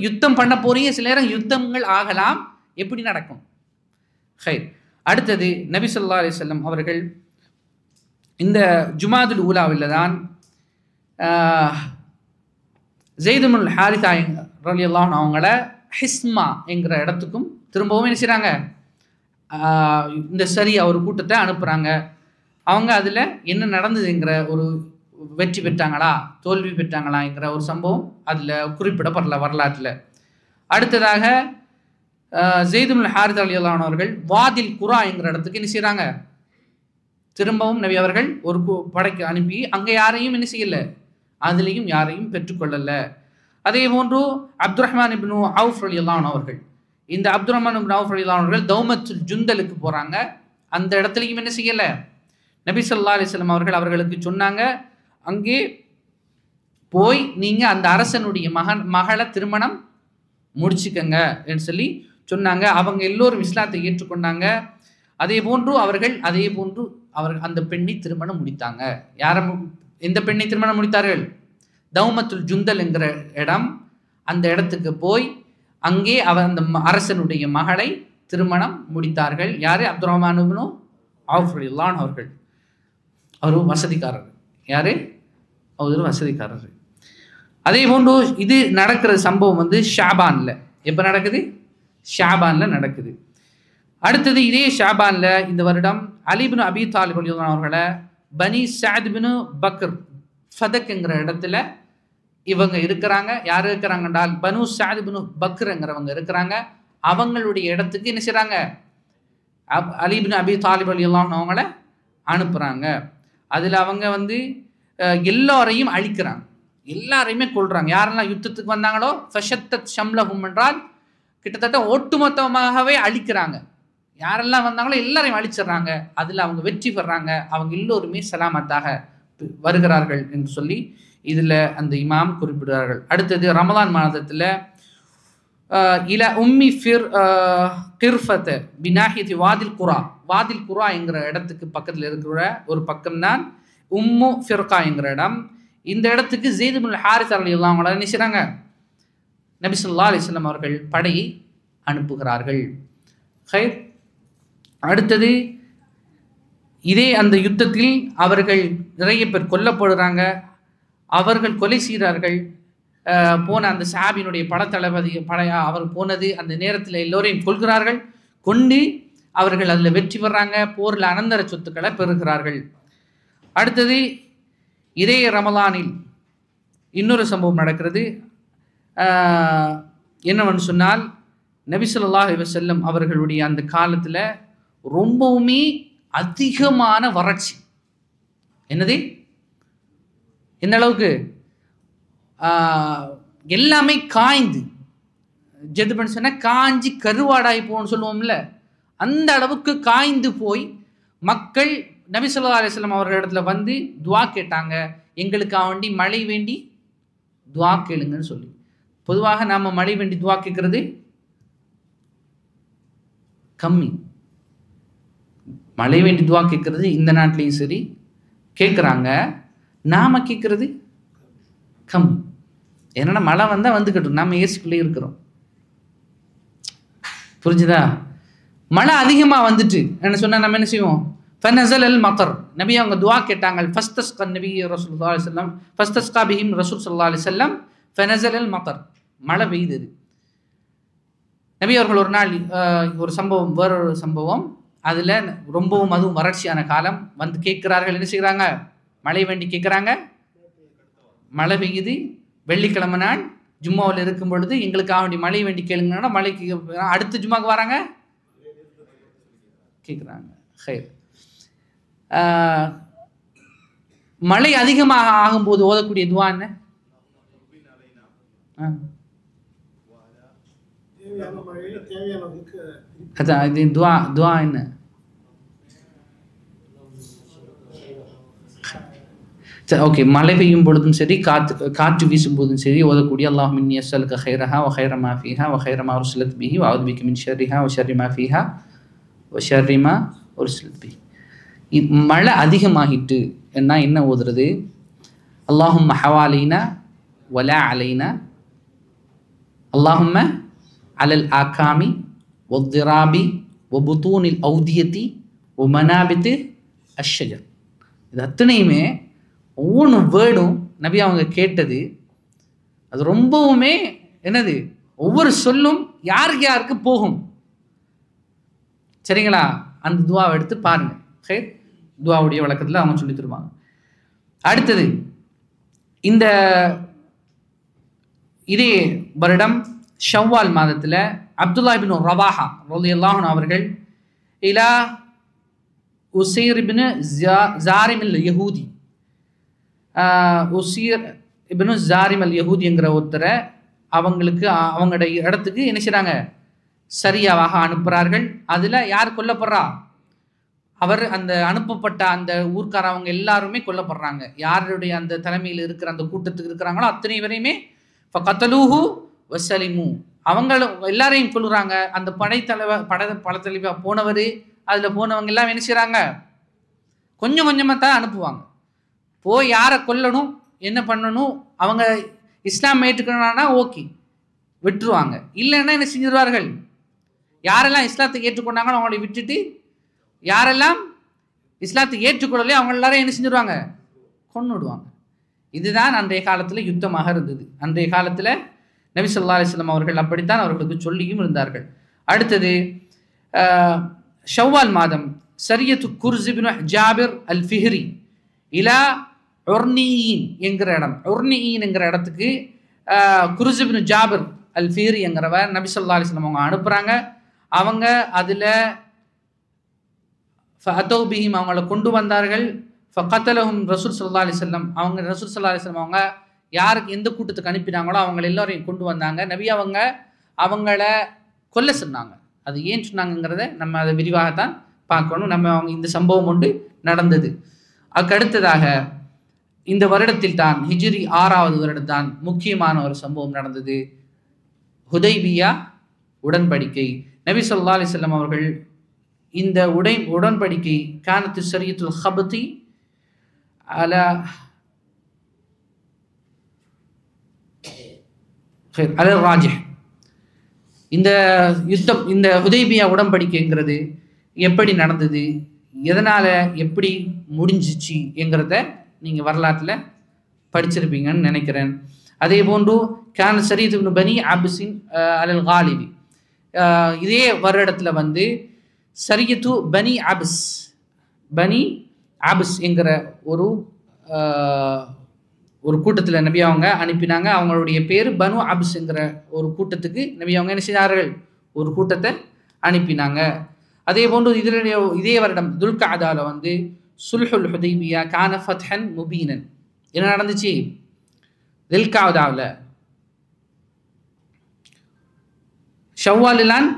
யுத்தம் பண்ண போறீங்க. சில நேரம் யுத்தங்கள் ஆகலாம், எப்படி நடக்கும்? ஹைர். அடுத்தது நபி ஸல்லல்லாஹு அலைஹி வஸல்லம் அவர்கள் இந்த ஜுமாதுல் ஊலாவில் தான் ஸைத் இப்னுல் ஹாரிஸா ரலியல்லாஹு அன்ஹு அவங்கள ஹிஸ்மா என்கிற இடத்துக்கும் திரும்பவும் என்ன செய்கிறாங்க? இந்த சரியா ஒரு கூட்டத்தை அனுப்புகிறாங்க. அவங்க அதில் என்ன நடந்ததுங்கிற ஒரு வெற்றி பெற்றாங்களா தோல்வி பெற்றாங்களாங்கிற ஒரு சம்பவம் அதில் குறிப்பிடப்படல வரலாற்றில். அடுத்ததாக ஸைத் இப்னுல் ஹாரிஸா ரலியல்லாஹு அன்ஹு அவர்கள் வாதில் குரா என்கிற இடத்துக்கு என்ன செய்கிறாங்க? திரும்பவும் நபி அவர்கள் ஒரு படைக்கு அனுப்பி அங்கே யாரையும் என்ன செய்யலை, அதுலேயும் யாரையும் பெற்றுக்கொள்ளலை. அதே போன்று அப்துர்ரஹ்மான் இப்னு அவுஃப் ரலியல்லாஹு அன்ஹு அவர்கள், இந்த அப்துர்ரஹ்மான் இப்னு அவுஃப் ரலியல்லாஹு அன்ஹு அவர்கள் தௌமத்துல் ஜுந்தலுக்கு போகிறாங்க. அந்த இடத்துலையும் என்ன செய்யலை, நபி ஸல்லல்லாஹு அலைஹி வஸல்லம் அவர்கள் அவர்களுக்கு சொன்னாங்க, அங்கே போய் நீங்கள் அந்த அரசனுடைய மகளை திருமணம் முடிச்சுக்கங்க என்று சொல்லி சொன்னாங்க. அவங்க எல்லோரும் இஸ்லாத்தை ஏற்றுக்கொண்டாங்க. அதே போன்று அவர்கள் அந்த பெண்ணை திருமணம் முடித்தாங்க. எந்த பெண்ணை திருமணம் முடித்தார்கள்? தௌமத்துல் ஜுந்தல் என்கிற இடம். அந்த இடத்துக்கு போய் அங்கே அந்த அரசனுடைய மகளை திருமணம் முடித்தார்கள். யாரு? அப்துர்ரஹ்மான் இப்னு அவுஃப் ரலியல்லாஹு அன்ஹு அவர்கள். அவர் வசதிக்காரர். யாரு? அவர் வசதிக்காரர். அதே போன்று இது நடக்கிற சம்பவம் வந்து ஷாபானில். எப்போ நடக்குது? ஷாபானில் நடக்குது. அடுத்தது இதே ஷாபானில் இந்த வருடம் அலி இப்னு அபி தாலிப் ரலியல்லாஹு அன்ஹு அவர்களை பனி சஅத் இப்னு பக்ர் ஃபதக்ங்கிற இடத்துல இவங்க இருக்கிறாங்க. யார் இருக்கிறாங்க என்றால் பனு சஅத் இப்னு பக்ருங்கிறவங்க இருக்கிறாங்க. அவங்களுடைய இடத்துக்கு என்ன செய்கிறாங்க? அலி இப்னு அபி தாலிப் ரலியல்லாஹு அன்ஹு அவங்கள அனுப்புகிறாங்க. அதில் அவங்க வந்து எல்லாரையும் அழிக்கிறாங்க, எல்லாரையுமே கொள்றாங்க. யாரெல்லாம் யுத்தத்துக்கு வந்தாங்களோ ஃபஷத்தத் ஷம்லஹும் என்றால் கிட்டத்தட்ட ஒட்டுமொத்தமாகவே அழிக்கிறாங்க. யாரெல்லாம் வந்தாங்களோ எல்லாரையும் அழிச்சிடுறாங்க. அதில் அவங்க வெற்றி பெறாங்க. அவங்க எல்லோருமே சலாமத்தாக வருகிறார்கள் என்று சொல்லி இதில் அந்த இமாம் குறிப்பிடுகிறார்கள். அடுத்தது ரமலான் மாதத்தில் இல உம்மி கிர்ஃபத் பினாஹிதி வாதில் குரா என்கிற இடத்துக்கு பக்கத்தில் இருக்கிற ஒரு பக்கம்தான் உம்மு ஃபிர்கா என்கிற இடம். இந்த இடத்துக்கு ஸைத் இப்னுல் ஹாரிஸா ரலியல்லாஹு அன்ஹு என்ன செய்கிறாங்க? நபி ஸல்லல்லாஹு அலைஹி வஸல்லம் அவர்கள் படையை அனுப்புகிறார்கள். ஹைர். அடுத்தது இதே அந்த யுத்தத்தில் அவர்கள் நிறைய பேர் கொல்லப்படுறாங்க. அவர்கள் கொலை செய்கிறார்கள். போன அந்த சஹாபியினுடைய படைத்தளபதி அவர் போனது அந்த நேரத்தில் எல்லோரையும் கொள்கிறார்கள். கொண்டு அவர்கள் அதில் வெற்றி பெறாங்க. போரில் அனந்தர சொத்துக்களை பெறுகிறார்கள். அடுத்தது இதே ரமலானில் இன்னொரு சம்பவம் நடக்கிறது. என்னவென்று சொன்னால் நபி ஸல்லல்லாஹு அலைஹி வஸல்லம் அவர்களுடைய அந்த காலத்தில் ரொம்பவுமே அதிகமான வறட்சி. என்னது? எந்த அளவுக்கு? எல்லாமே காய்ந்து ஜெதுபன் சொன்ன காஞ்சி கருவாடாகி போன்னு சொல்லுவோம்ல, அந்த அளவுக்கு காய்ந்து போய் மக்கள் நபி ஸல்லல்லாஹு அலைஹி வஸல்லம் அவர்களிடத்துல வந்து துஆ கேட்டாங்க, எங்களுக்காக வேண்டி மழை வேண்டி துஆ கேளுங்கன்னு சொல்லி. பொதுவாக நாம் மழை வேண்டி துஆ கேட்கறது கம்மி. மழை வேண்டி துஆ கேட்கறது இந்த நாட்டிலையும் சரி கேட்குறாங்க, நாம கேட்கறது கம்மி. ஏன்னா மழை வந்தால் வந்துக்கட்டும், நாம் ஏசிக்குள்ளே இருக்கிறோம். புரிஞ்சுதா? மழை அதிகமாக வந்துட்டு என்ன சொன்னால் நம்ம என்ன செய்வோம்? ஃபனஸல் அல் மத்தர், நபி அவங்க துஆ கேட்டாங்க. ஃபஸ்தஸ்கா நபி ரசூலுல்லாஹி அலைஹி வஸல்லம் ஃபஸ்தஸ்கா பிஹிம் ரசூல் ஸல்லல்லாஹு அலைஹி வஸல்லம் ஃபனஸல் அல் மத்தர், மழை பெய்தது. நபி அவர்கள் ஒரு நாள் ஒரு சம்பவம், வேறொரு சம்பவம், அதில் ரொம்பவும் அதுவும் வறட்சியான காலம் வந்து கேட்குறார்கள். என்ன செய்கிறாங்க? மழை வேண்டி கேட்குறாங்க. மழை பெய்யுது. வெள்ளிக்கிழமை நாள் ஜும்மாவில் இருக்கும் பொழுது எங்களுக்காக வேண்டி மழை வேண்டி கேளுங்கன்னா மழைக்கு அடுத்த ஜும்மாவுக்கு வராங்க கேட்குறாங்க. ஹைர். மழை அதிகமாக ஆகும்போது ஓதக்கூடிய துவா என்ன? அதான் இது துவா. துவா என்ன? ஓகே, மழை பெய்யும் பொழுதும் சரி, காற்று வீசும் போதும் சரி ஓதக்கூடிய அல்லாஹும்ம இன்னி அஸ்அலுக கைரஹா வ கைர மா ஃபீஹா வ கைர மா உர்சிலத் பிஹி வ அஊது பிக மின் ஷர்ரிஹா வ ஷர்ரி மா ஃபீஹா வ ஷர்ரி மா உர்சிலத் பிஹி. மழை அதிகமாகிட்டு என்ன ஓதுறது? அல்லாஹும்ம ஹவாலைனா வலா அலைனா, அல்லாஹும்ம அலல் ஆகாமி வத்திராபி வபுத்தூனில் ஔதியத்தி வ மனாபித்து அஷ்ஷஜர். இது அத்தனையுமே ஒவ்வொன்று வேர்டும் நபி அவங்க கேட்டது. அது ரொம்பவுமே என்னது, ஒவ்வொரு சொல்லும் யாருக்கு யாருக்கு போகும். சரிங்களா? அந்த துவாவை எடுத்து பாருங்க. ஹைர், துவாவுடைய வழக்கத்தில் அவங்க சொல்லி தருவாங்க. அடுத்தது, இந்த இதே வருடம் ஷவ்வால் மாதத்தில் அப்துல்லா இப்னு ரவாஹா ரலியல்லாஹு அன்ஹு அவர்கள் இலா உசைர் இப்னு ஜாரிம் அல் யஹூதி, உசீர் இப்னு ஜாரிம் அல் யஹூதி என்கிற ஒருத்தரை அவங்களுக்கு அவங்களோட இடத்துக்கு என்ன செய்கிறாங்க? சரியாவாக அனுப்புகிறார்கள். அதில் யார் கொல்லப்படுறா? அவர் அந்த அனுப்பப்பட்ட அந்த ஊர்க்காரவங்க எல்லாருமே கொல்லப்படுறாங்க. யாருடைய அந்த தலைமையில் இருக்கிற அந்த கூட்டத்துக்கு இருக்கிறாங்களோ அத்தனை வரையுமே கத்தலூஹு வசலிமு, அவங்கள எல்லாரையும் கொள்ளுறாங்க. அந்த படைத்தலைவா போனவர், அதில் போனவங்க எல்லாம் என்ன செய்கிறாங்க? கொஞ்சம் கொஞ்சமாக தான் அனுப்புவாங்க. போய் யாரை கொல்லணும், என்ன பண்ணணும், அவங்க இஸ்லாம் ஏற்றுக்கணும்னா ஓகே விட்டுருவாங்க. இல்லைன்னா என்ன செஞ்சிருவார்கள்? யாரெல்லாம் இஸ்லாத்தை ஏற்றுக்கொண்டாங்களோ அவங்களை விட்டுட்டு, யாரெல்லாம் இஸ்லாத்தை ஏற்றுக்கொள்ளலையோ அவங்க எல்லாரும் என்ன செஞ்சிருவாங்க? கொண்டு விடுவாங்க. இதுதான் அன்றைய காலத்தில் யுத்தமாக இருந்தது. அன்றைய காலத்தில் நபி ஸல்லல்லாஹு அலைஹி வஸல்லம் அவர்கள் அப்படித்தான் அவர்களுக்கு சொல்லியும் இருந்தார்கள். அடுத்தது ஷவ்வால் மாதம் சரியத்து குர்ஸ் இப்னு ஜாபிர் அல் ஃபிஹ்ரி இலா உர்னியின் என்கிற இடம், உர்னியின் என்கிற இடத்துக்கு குர்ஸ் இப்னு ஜாபிர் அல் ஃபிஹ்ரி என்கிறவர் நபி ஸல்லல்லாஹு அலைஹி வஸல்லம் அவங்க அனுப்புகிறாங்க. அவங்க அதில் ஃபஅதௌ பிஹிம், அவங்கள கொண்டு வந்தார்கள். ஃபகத்தலஹும் ரசூல் ஸல்லல்லாஹு அலைஹி வஸல்லம், அவங்க ரசூல் ஸல்லல்லாஹு அலைஹி வஸல்லம் அவங்க யாருக்கு எந்த கூட்டத்துக்கு அனுப்பினாங்களோ அவங்க எல்லாரையும் கொண்டு வந்தாங்க. நபி அவங்க அவங்கள கொல்ல சொன்னாங்க. அது ஏன் சொன்னாங்கிறத நம்ம அதை விரிவாகத்தான் பார்க்கணும். நம்ம அவங்க இந்த சம்பவம் ஒன்று நடந்தது. அதுக்கடுத்ததாக இந்த வருடத்தில் தான் ஹிஜ்ரி 6வது வருடத்தான் முக்கியமான ஒரு சம்பவம் நடந்தது. ஹுதைபியா உடன்படிக்கை. நபி ஸல்லல்லாஹு அலைஹி வஸல்லம் அவர்கள் இந்த உடன்படிக்கை கானத்து ஷரியத்துல் ஹபதி அலா ராஜிஹ். இந்த யுத்தம், இந்த ஹுதைபியா உடன்படிக்கைங்கிறது எப்படி நடந்தது, எதனால் எப்படி முடிஞ்சிச்சு என்கிறத நீங்கள் வரலாற்றில் படிச்சிருப்பீங்கன்னு நினைக்கிறேன். அதே போன்று கான ஷரீத் இப்னு பனி அப்ஸின் அலல் காலிபி, இதே வருடத்தில் வந்து சரியத்து பனி அப்ஸ் என்கிற ஒரு கூட்டத்தில் நபி அவங்க அனுப்பினாங்க. அவங்களுடைய பேர் பனு அப்ஸ்ங்கிற ஒரு கூட்டத்துக்கு நபி அவங்க என்ன செய்தார்கள்? ஒரு கூட்டத்தை அனுப்பினாங்க. அதே போன்று இதே வருடம் துல்கஅதால வந்து சுல்ஹுல் ஹுதைபியா கான ஃபத்ஹன் முபீனன். என்ன நடந்துச்சு? துல்கஅதாவில் ஷவ்வாலிலான்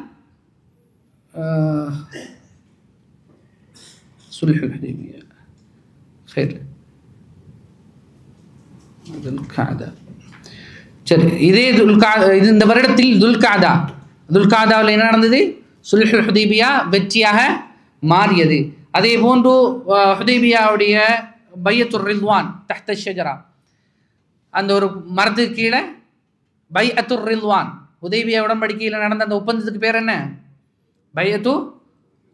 சுல்ஹுல் ஹுதைபியா சரி, சரி. இதே இது இந்த வருடத்தில் துல்காதாவில் என்ன நடந்தது? சுல்ஹுல் ஹுதைபியா வெற்றியாக மாறியது. அதே போன்று ஹுதைபியாவுடைய பையத்துர் ரில்வான் தஹ்த ஷஜரா, அந்த ஒரு மரத்துக்கு கீழே பைஅத்துர் ரில்வான், ஹுதைபியா உடன்படிக்கையில் நடந்த அந்த ஒப்பந்தத்துக்கு பேர் என்ன? பையத்து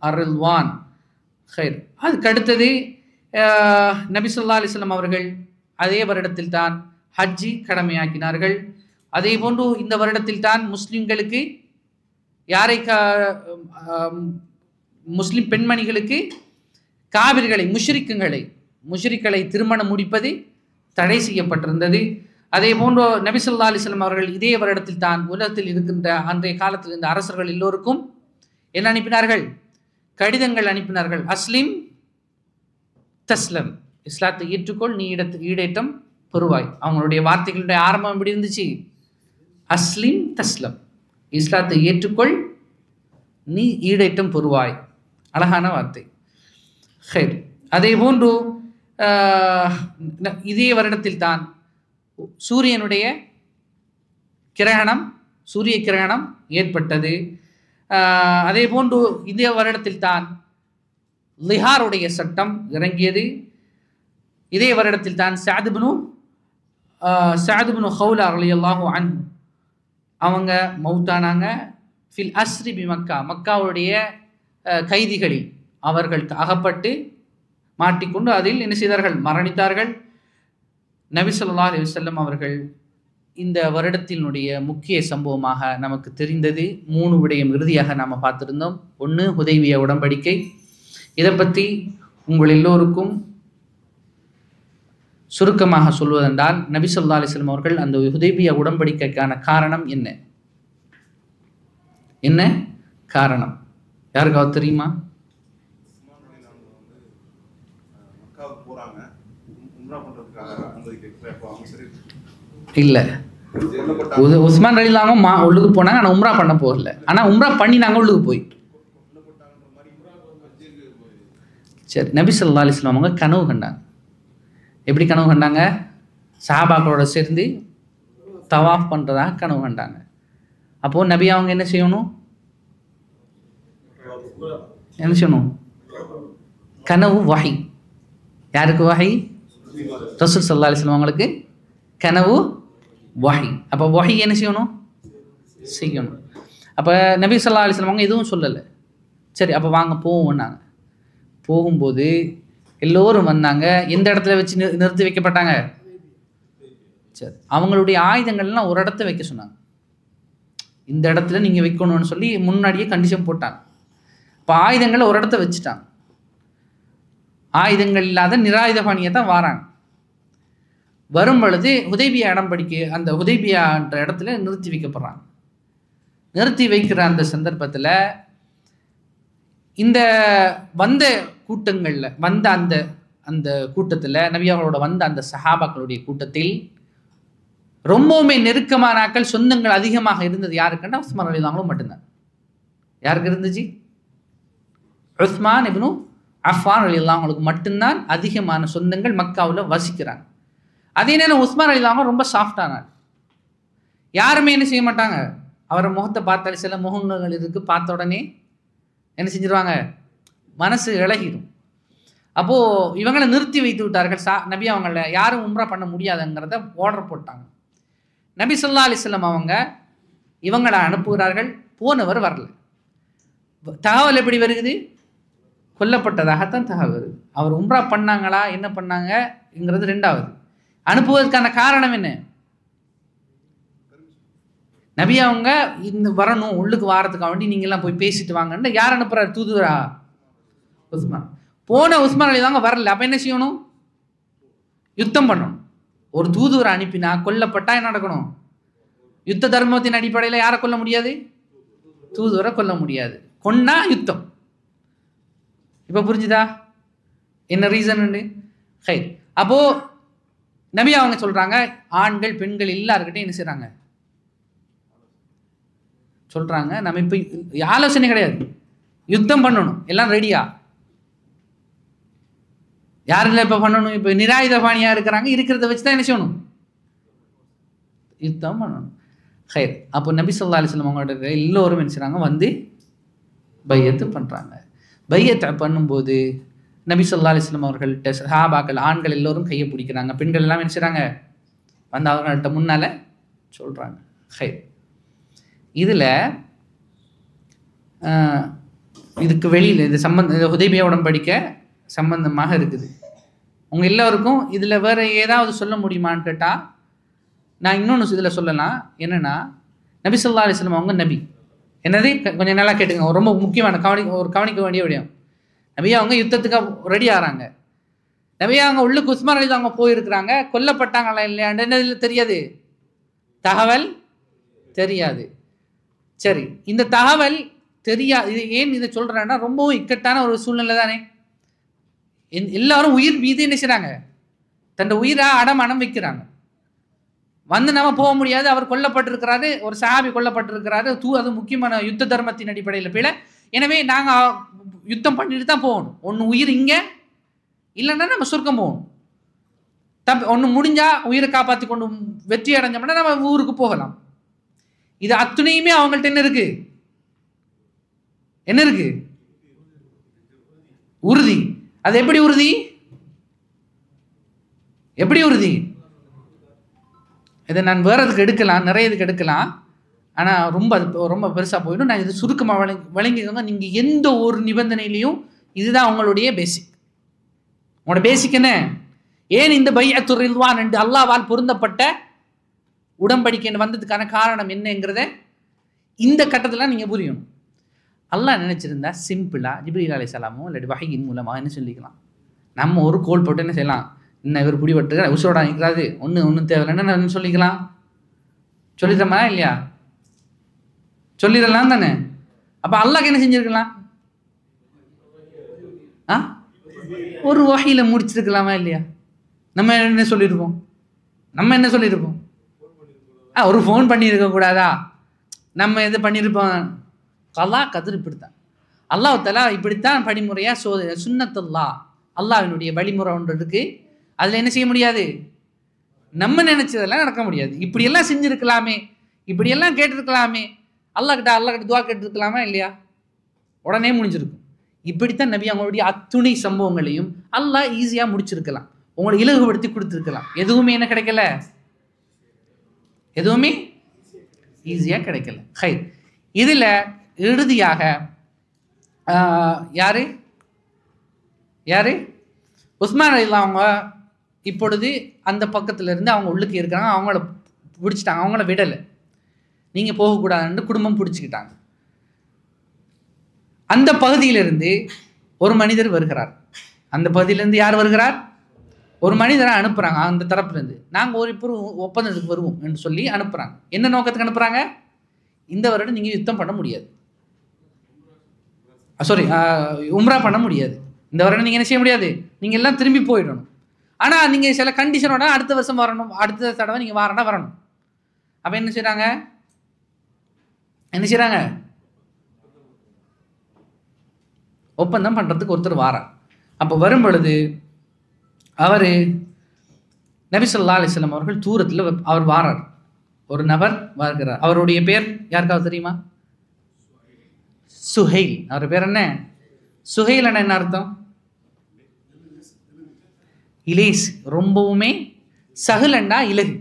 அர் ரில்வான். ஹைர். அதுக்கு அடுத்தது நபி ஸல்லல்லாஹு அலைஹி வஸல்லம் அவர்கள் அதே வருடத்தில் தான் ஹஜ்ஜி கடமையாக்கினார்கள். அதே போன்று இந்த வருடத்தில் தான் முஸ்லிம்களுக்கு முஸ்லிம் பெண்மணிகளுக்கு காபிர்களை முஷ்ரிக்களை திருமணம் முடிப்பது தடை செய்யப்பட்டிருந்தது. அதே போன்று நபி ஸல்லல்லாஹு அலைஹி வஸல்லம் அவர்கள் இதே வருடத்தில் தான் உலகத்தில் இருக்கின்ற அன்றைய காலத்தில் இருந்த அரசர்கள் எல்லோருக்கும் என்ன அனுப்பினார்கள்? கடிதங்கள் அனுப்பினார்கள். அஸ்லிம் தஸ்லம், இஸ்லாத்தை ஏற்றுக்கொள், நீ ஈடேற்றம் பெறுவாய். அவங்களுடைய வார்த்தைகளுடைய ஆரம்பம் எப்படி இருந்துச்சு? அஸ்லிம் தஸ்லம், இஸ்லாத்தை ஏற்றுக்கொள், நீ ஈடேற்றம் பெறுவாய். அழகான வார்த்தை. ஹைர். அதே போன்று இதே வருடத்தில் தான் சூரிய கிரகணம் ஏற்பட்டது. அதே போன்று இதே வருடத்தில் தான் லிஹாருடைய சட்டம் இறங்கியது. இதே வருடத்தில் தான் சஅத் இப்னு ஹவுலா ரலியல்லாஹு அன்ஹு அவங்க மௌத்தானாங்க. ஃபில் அஸ்ரி பி மக்கா, மக்காவுடைய கைதிகளில் அவர்கள் அகப்பட்டு மாட்டிக்கொண்டு அதில் என்ன செய்தார்கள்? மரணித்தார்கள். நபி ஸல்லல்லாஹு அலைஹி வஸல்லம் அவர்கள் இந்த வருடத்தினுடைய முக்கிய சம்பவமாக நமக்கு தெரிந்தது 3 விடயம் இறுதியாக நாம் பார்த்திருந்தோம். 1 ஹுதைபியா உடன்படிக்கை. இதை பற்றி உங்கள் எல்லோருக்கும் சுருக்கமாக சொல்வதென்றால், நபி ஸல்லல்லாஹு அலைஹி வஸல்லம் அவர்கள் அந்த ஹுதைபியா உடன்படிக்கைக்கான காரணம் என்ன காரணம் யாருக்காவது தெரியுமா? இல்லை, உஸ்மான் ரலியல்லாஹு உள்ளுக்கு போனாங்க, ஆனால் உம்ரா பண்ண போகல. ஆனால் உம்ரா பண்ணினாங்க உள்ளுக்கு போய். சரி, நபி ஸல்லல்லாஹு அலைஹி வஸல்லம் அவங்க கனவு கண்டாங்க. எப்படி கனவு கண்டாங்க? சஹாபாக்களோட சேர்ந்து தவாஃப் பண்ணுறதாக கனவு கண்டாங்க. அப்போது நபி அவங்க என்ன செய்யணும்? கனவு வஹி. யாருக்கு வஹி? ரசூல் ஸல்லல்லாஹு அலைஹி வஸல்லம் அவங்களுக்கு கனவு வஹி. அப்போ வஹி என்ன செய்யணும்? அப்போ நபி ஸல்லல்லாஹு அலைஹி வஸல்லம் அவங்க எதுவும் சொல்லலை. சரி, அப்போ வாங்க போவோம்னாங்க. போகும்போது எல்லோரும் வந்தாங்க. எந்த இடத்துல வச்சு நிறுத்தி வைக்கப்பட்டாங்க? சரி, அவங்களுடைய ஆயுதங்கள்லாம் ஒரு இடத்த வைக்க சொன்னாங்க. இந்த இடத்துல நீங்கள் வைக்கணும்னு சொல்லி முன்னாடியே கண்டிஷன் போட்டாங்க. இப்போ ஆயுதங்களை ஒரு இடத்த வச்சுட்டாங்க. ஆயுதங்கள் இல்லாத நிராயுத பாணியை தான் வாராங்க. வரும் பொழுது ஹுதைபியா உடன்படிக்கை அந்த ஹுதைபியான்ற இடத்துல நிறுத்தி வைக்கப்படுறாங்க. நிறுத்தி வைக்கிற அந்த சந்தர்ப்பத்தில் இந்த வந்த கூட்டங்களில் வந்த அந்த கூட்டத்தில் நபியாவோட வந்த அந்த சஹாபாக்களுடைய கூட்டத்தில் ரொம்பவுமே நெருக்கமான ஆட்கள், சொந்தங்கள் அதிகமாக இருந்தது யாருக்குன்னா உஸ்மான் ரலியல்லாஹு மட்டும்தான். யாருக்கு இருந்துச்சு? உஸ்மான் இப்னு அஃபான் ரலியல்லாஹு மட்டும்தான் அதிகமான சொந்தங்கள் மக்காவில் வசிக்கிறாங்க. அதே நேரம் உஸ்மான் ரலியல்லாஹு ரொம்ப சாஃப்டானார். யாருமே என்ன செய்ய மாட்டாங்க, அவரை முகத்தை பார்த்தாலே சில முகங்கள் இருக்குது, பார்த்த உடனே என்ன செஞ்சிருவாங்க? மனசு இழகிடும். அப்போது இவங்களை நிறுத்தி வைத்து விட்டார்கள். நபி அவங்கள யாரும் உம்ரா பண்ண முடியாதுங்கிறத ஆர்டர் போட்டாங்க. நபி ஸல்லல்லாஹு அலைஹி வஸல்லம் அவங்க இவங்களை அனுப்புகிறார்கள். போனவர் வரல. தகவல் எப்படி வருகிறது? கொல்லப்பட்டதாகத்தான் தகவல் வருது. அவர் உம்ரா பண்ணாங்களா என்ன பண்ணாங்கங்கிறது ரெண்டாவது. அனுப்புவதற்கான காரணம் என்ன? நபி அவங்க இந்த வரணும், உள்ளுக்கு வாரத்துக்காக வேண்டி நீங்கள்லாம் போய் பேசிட்டு வாங்கன்னு யார் அனுப்புறாரு? தூதுவரா? உஸ்மான். போன உஸ்மான் ரலியல்லாஹு வரல. அப்போ என்ன செய்யணும்? யுத்தம் பண்ணணும். ஒரு தூதுவரை அனுப்பினா கொல்லப்பட்டா என்ன நடக்கணும்? யுத்த தர்மத்தின் அடிப்படையில் யாரை கொல்ல முடியாது? தூதுவரை கொல்ல முடியாது. கொன்னா யுத்தம். இப்போ புரிஞ்சுதா என்ன ரீசன்? ஹை. அப்போது நபி அவங்க சொல்கிறாங்க, ஆண்கள் பெண்கள் எல்லாருக்கிட்டையும் என்ன செய்கிறாங்க? சொல்கிறாங்க, நம்ம இப்போ ஆலோசனை கிடையாது, யுத்தம் பண்ணணும், எல்லாம் ரெடியா? யாரில் இப்போ பண்ணணும்? இப்போ நிராயுதபாணியாக இருக்கிறாங்க, இருக்கிறத வச்சு தான் என்ன செய்யணும்? யுத்தம் பண்ணணும். ஹைர். அப்போ நபி ஸல்லல்லாஹு அலைஹி வஸல்லம் அவங்களோட எல்லோரும் என்ன செய்கிறாங்க? வந்து பையத்து பண்ணுறாங்க. பையத்தை பண்ணும்போது நபி ஸல்லல்லாஹு அலைஹி வஸல்லம் அவர்கள்ட்ட சஹாபாக்கள் ஆண்கள் எல்லோரும் கையை பிடிக்கிறாங்க, பெண்கள் எல்லாம் என்ன செய்கிறாங்க? வந்து அவர்கள்ட்ட முன்னால் சொல்கிறாங்க. ஹைர். இதில் இதுக்கு வெளியில் இது ஹுதைபியா உடன்படிக்கை சம்பந்தமாக இருக்குது. உங்கள் எல்லோருக்கும் இதில் வேறு ஏதாவது சொல்ல முடியுமான்னு கேட்டால் நான் இன்னொன்று இதில் சொல்லலாம். என்னென்னா, நபி ஸல்லல்லாஹு அலைஹி வஸல்லம் அவங்க நபி என்னது கொஞ்சம் நல்லா கேட்டுங்க, ரொம்ப முக்கியமான கவனிக்க வேண்டிய விடயம். நபியா அவங்க யுத்தத்துக்கு ரெடி ஆகிறாங்க. நபியா அவங்க உள்ளுக்கு உஸ்மான் ரலியல்லாஹு அவங்க போயிருக்கிறாங்க. கொல்லப்பட்டாங்களா இல்லையாண்டு என்ன தெரியாது, தகவல் தெரியாது. சரி, இந்த தகவல் தெரியாது. இது ஏன் இதை சொல்கிறேன்னா, ரொம்பவும் இக்கட்டான ஒரு சூழ்நிலை தானே. எல்லாரும் உயிர் மீது என்ன செய்கிறாங்க? தன் உயிராக அடமானம் வைக்கிறாங்க. வந்து நம்ம போக முடியாது, அவர் கொல்லப்பட்டிருக்கிறாரு, ஒரு சஹாபி கொல்லப்பட்டிருக்கிறாரு, அது முக்கியமான யுத்த தர்மத்தின் அடிப்படையில் பிழை. எனவே நாங்கள் யுத்தம் பண்ணிட்டு தான் போகணும். ஒன்று உயிர் இங்கே, இல்லைன்னா நம்ம சொர்க்கம் போகணும். ஒன்று முடிஞ்சா உயிரை காப்பாற்றி கொண்டு வெற்றி அடைஞ்சோம்னா நம்ம ஊருக்கு போகலாம். இது அத்துணையுமே அவங்கள்ட்ட என்ன இருக்கு? என்ன இருக்கு? உறுதி. அது எப்படி உறுதி? எப்படி உறுதி? இதை நான் வேற இதுக்கு எடுக்கலாம், நிறைய இதுக்கு எடுக்கலாம். ஆனால் ரொம்ப பெருசாக போயிடும். நான் இது சுருக்கமாக வழங்கிக்கோங்க. நீங்கள் எந்த ஒரு நிபந்தனையிலையும் இதுதான் உங்களுடைய பேசிக். உங்களோட பேசிக் என்ன? ஏன் இந்த பைஅத்துர் ரித்வான் என்று அல்லாஹ்வால் பொருந்தப்பட்ட உடன்படிக்கை வந்ததுக்கான காரணம் என்னங்கிறத இந்த கட்டத்தில் நீங்கள் புரியணும். அல்லாஹ் நினைச்சிருந்தா சிம்பிளா ஜிப்ரீல் அலைஹிஸ்ஸலாமோ இல்லாட்டி வஹீயின் மூலமாக என்ன சொல்லிக்கலாம். நம்ம ஒரு கோல் போட்டு என்ன செய்யலாம்? இன்னும் இவர் பிடிபட்டு உசோட நிற்கிறாது, ஒன்றும் தேவையில்லைன்னு சொல்லிக்கலாம். சொல்லிடுறோமா இல்லையா? சொல்லிடலாம் தானே. அப்போ அல்லாஹ் என்ன செஞ்சிருக்கலாம்? ஒரு வகையில் முடிச்சிருக்கலாமா இல்லையா? நம்ம என்ன சொல்லியிருப்போம்? ஒரு ஃபோன் பண்ணியிருக்க கூடாதா? நம்ம எது பண்ணியிருப்போம்? கலா கதிர் இப்படித்தான். அல்லாஹ் தஆலா இப்படித்தான் படிமுறையாக சுன்னத்துல்லா, அல்லாஹ்வினுடைய வழிமுறை ஒன்று இருக்குது. அதில் என்ன செய்ய முடியாது? நம்ம நினைச்சதெல்லாம் நடக்க முடியாது. இப்படியெல்லாம் செஞ்சுருக்கலாமே, இப்படியெல்லாம் கேட்டிருக்கலாமே, அல்லாஹ்கிட்ட துவா கேட்டிருக்கலாமா இல்லையா? உடனே முடிஞ்சிருக்கும். இப்படித்தான் நபி அவங்களுடைய அத்துணை சம்பவங்களையும் அல்லாஹ் ஈஸியாக முடிச்சிருக்கலாம், உங்களை இலகுபடுத்தி கொடுத்துருக்கலாம். எதுவுமே என்ன கிடைக்கல? எதுவுமே ஈஸியாக கிடைக்கல. ஹை. இதில் இறுதியாக யாரு உஸ்மான் ரலியல்லாஹு அவங்க இப்பொழுது அந்த பக்கத்தில் இருந்து அவங்க உள்ளுக்கு இருக்கிறாங்க. அவங்கள பிடிச்சிட்டாங்க, அவங்கள விடலை. நீங்கள் போகக்கூடாதுன்னு குடும்பம் பிடிச்சிக்கிட்டாங்க. அந்த பகுதியிலிருந்து ஒரு மனிதர் வருகிறார். அந்த பகுதியிலேருந்து யார் வருகிறார்? ஒரு மனிதரை அனுப்புகிறாங்க. அந்த தரப்புலேருந்து நாங்கள் ஒரு ஒப்பந்தத்துக்கு வருவோம் என்று சொல்லி அனுப்புகிறாங்க. என்ன நோக்கத்துக்கு அனுப்புகிறாங்க? இந்த வருடம் நீங்கள் யுத்தம் பண்ண முடியாது, உம்ரா பண்ண முடியாது. இந்த வருடம் நீங்கள் என்ன செய்ய முடியாது, நீங்கள் எல்லாம் திரும்பி போயிடணும். ஆனால் நீங்கள் சில கண்டிஷனோட அடுத்த வருஷம் வரணும், அடுத்த தடவை நீங்கள் வரணும். அப்போ என்ன செய்கிறாங்க? ஒப்பந்தம் பண்ணுறதுக்கு ஒருத்தர் வாரார். அப்போ வரும் பொழுது அவர் நபி ஸல்லல்லாஹு அலைஹி வஸல்லம் அவர்கள் தூரத்தில் அவர் வாரார். ஒரு நபர் வருகிறார். அவருடைய பேர் யாருக்காவது தெரியுமா? சுஹைல். அவர் பேர் என்ன? சுஹைல் என்ன அர்த்தம்? இலேஸ். ரொம்பவுமே சஹலண்டா இலகு,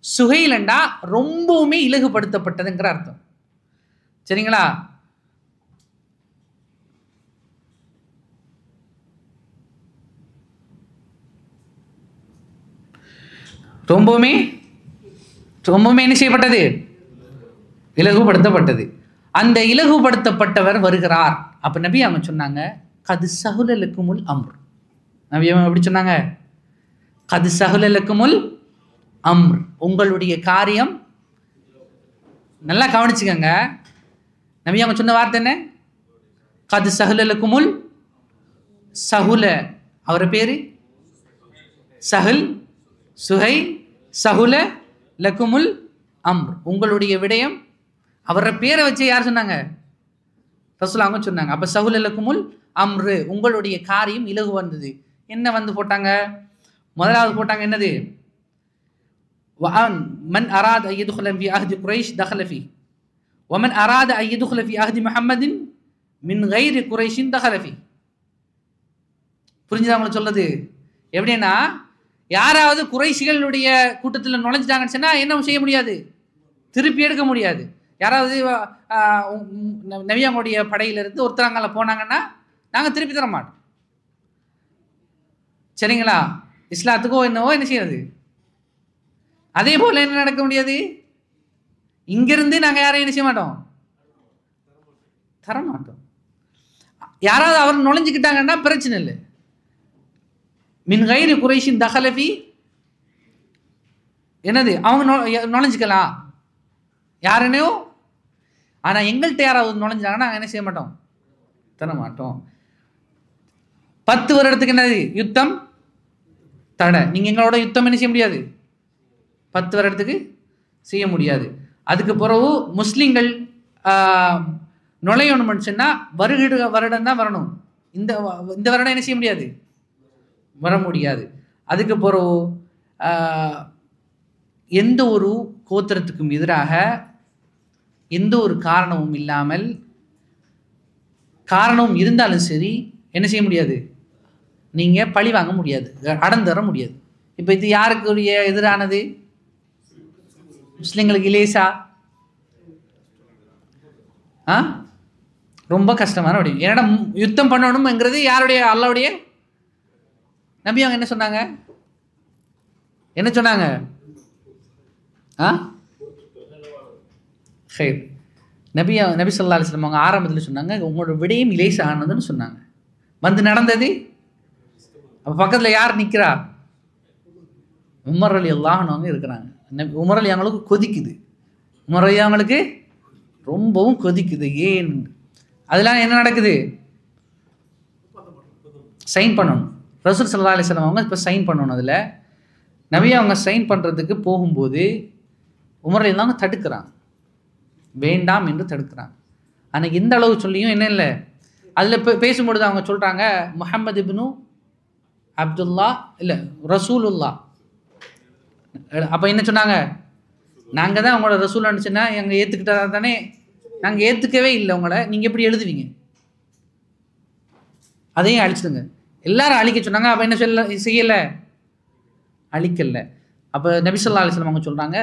சுஹைலண்டா ரொம்பவுமே இலகுபடுத்தப்பட்டதுங்கிற அர்த்தம். சரிங்களா? ரொம்பவுமே என்ன செய்யப்பட்டது? இலகுபடுத்தப்பட்டது. அந்த இலகுபடுத்தப்பட்டவர் வருகிறார். அப்ப நபி அவங்க சொன்னாங்க, கது சஹுலலக்குமுல் அம்ர். நபி அவங்க எப்படி சொன்னாங்க? கது சஹுலலக்குமுல் அம்ர், உங்களுடைய காரியம். நல்லா கவனிச்சுக்கங்க. நபி அவங்க சொன்ன வார்த்தை என்ன? கது சஹுலலக்குமுல். சஹுல அவர பேரு சஹல், சுஹை, சஹுல லக்குமுல் அம்ர், உங்களுடைய விடயம். அவர பேரை வச்சு யார் சொன்னாங்க? ரசூலுல்லாஹ் சொன்னாங்க. அப்ப சஹுல லக்குமுல் அம்ரு, உங்களுடைய காரியம் இலகு வந்தது என்ன வந்து போட்டாங்க? முதலாவது போட்டாங்க என்னது? மன் அராத அன் யதுகுல ஃபீ அஹ்தி குரைஷ் தஹல ஃபீ வமன் அராத அன் யதுகுல ஃபீ அஹ்தி முஹம்மதின் மின் கைரி குரைஷின் தஹல ஃபீ. புரிஞ்சுதா உங்களுக்கு சொல்றது? எப்படின்னா, யாராவது குறைஷிகளுடைய கூட்டத்தில் நுழைஞ்சிட்டாங்கன்னு சொன்னா என்ன செய்ய முடியாது? திருப்பி எடுக்க முடியாது. யாராவது நபியாவுடைய படையிலிருந்து ஒருத்தரங்கால போனாங்கன்னா நாங்கள் திருப்பி தர மாட்டோம். சரிங்களா? இஸ்லாத்துக்கோ என்னவோ என்ன செய்யறது? அதே போல என்ன நடக்க முடியாது? இங்கிருந்து நாங்கள் யாரையும் என்ன செய்ய மாட்டோம்? தரமாட்டோம். யாராவது அவர் நுழைஞ்சுக்கிட்டாங்கன்னா பிரச்சனை இல்லை. மின் கைரி குறைஷின் தஹலஃபி என்னது? அவங்க நுழைஞ்சுக்கலாம் யாருன்னோ. ஆனால் எங்கள்கிட்ட யாராவது நுழைஞ்சாங்கன்னா நாங்கள் என்ன செய்ய மாட்டோம்? தர மாட்டோம். 10 வருடத்துக்கு என்னது? யுத்தம் தடை. நீங்கள் எங்களோட யுத்தம் என்ன செய்ய முடியாது? 10 வருடத்துக்கு செய்ய முடியாது. அதுக்கு பிறகு முஸ்லீம்கள் நுழையணும்னு சொன்னால் வருடம் தான் வரணும். இந்த வருடம் என்ன செய்ய முடியாது? வர முடியாது. அதுக்கு பிறகு எந்த ஒரு கோத்திரத்துக்கும் எதிராக எந்த ஒரு காரணமும் இல்லாமல், காரணமும் இருந்தாலும் சரி என்ன செய்ய முடியாது? நீங்கள் பழி வாங்க முடியாது, அடந்தர முடியாது. இப்போ இது யாருக்குரிய எதிரானது? முஸ்லிம்களுக்கு இலேசா? ரொம்ப கஷ்டமான வழி. ஏன்னா யுத்தம் பண்ணணும்ங்கிறது யாருடைய? அல்லாஹ்வுடைய நபி. அவங்க என்ன சொன்னாங்க? என்ன சொன்னாங்க? நபி ஸல்லல்லாஹு அலைஹி வஸல்லம் அவங்க ஆரம்பத்தில் சொன்னாங்க, உங்களோட விடயம் இலேசானதுன்னு சொன்னாங்க. வந்து நடந்தது. அப்போ பக்கத்தில் யார் நிற்கிறா? உமர் ரலியல்லாஹு அன்ஹு இருக்கிறாங்க. உமர் அலி அவங்களுக்கு கொதிக்குது. உமர் அலி அவங்களுக்கு ரொம்பவும் கொதிக்குது. ஏன்? அதெல்லாம் என்ன நடக்குது? சைன் பண்ணணும். ரசூல் ஸல்லல்லாஹு அலைஹி வஸல்லம் அவங்க இப்போ சைன் பண்ணணும். அதில் நபி அவங்க சைன் பண்ணுறதுக்கு போகும்போது உமர் அலி அவங்க தடுக்கிறாங்க, வேண்டாம் என்று தடுக்கிறாங்க. ஆனால் எந்த அளவு சொல்லியும் என்ன இல்லை. அதில் பேசும்பொழுது அவங்க சொல்கிறாங்க, முஹம்மது இப்னு அப்துல்லா இல்லை ரசூலுல்லா. அப்போ என்ன சொன்னாங்க? நாங்கள் தான் உங்களோட ரசூல் அனுச்சுன்னா எங்கள் ஏற்றுக்கிட்டா தானே. நாங்கள் ஏற்றுக்கவே இல்லை உங்களை, நீங்கள் எப்படி எழுதுவீங்க? அதையும் அழிச்சிடுங்க. எல்லாரும் அழிக்க சொன்னாங்க. அப்போ என்ன செய்யலை? அழிக்கலை. அப்போ நபி ஸல்லல்லாஹு அலைஹி வஸல்லம் அவங்க சொல்கிறாங்க,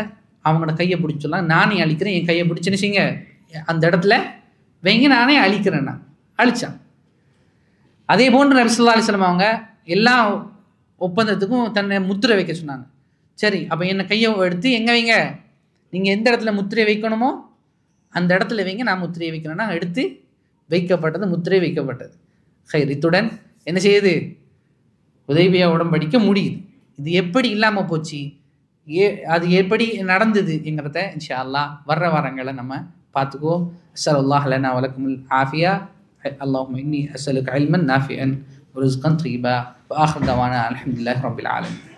அவங்களோட கையை பிடிச்சி சொல்லாங்க, நானே அழிக்கிறேன், என் கையை பிடிச்சின்னு செய்யுங்க, அந்த இடத்துல வைங்க, நானே அழிக்கிறேன். நான் அழித்தான். அதே போன்று நபி ஸல்லல்லாஹு அலைஹி வஸல்லம் அவங்க எல்லா ஒப்பந்தத்துக்கும் தன்னை முத்திரை வைக்க சொன்னாங்க. சரி, அப்போ என்னை கையை எடுத்து எங்கே வைங்க? நீங்கள் எந்த இடத்துல முத்திரை வைக்கணுமோ அந்த இடத்துல வைங்க, நான் முத்திரையை வைக்கிறேன்னா எடுத்து வைக்கப்பட்டது, முத்திரை வைக்கப்பட்டது. இத்துடன் என்ன செய்யுது? உதைபியா உடன்படிக்கை முடியுது. இது எப்படி இல்லாமல் போச்சு, அது எப்படி நடந்ததுங்கிறத இன்ஷா அல்லாஹ் வர்ற வாரங்களை நம்ம பார்த்துக்குவோம். அஸ்ஸலல்லாஹு லனா வ லக்குமுல் ஆஃபியா. அல்லாஹும்ம இன்னி அஸ்அலுக இல்மன் நாஃபிஅன் வ ரிஸ்கன் தய்யிபா வ ஆখির தவானா அல்ஹம்துலில்லாஹி ரப்பில் ஆலமீன்.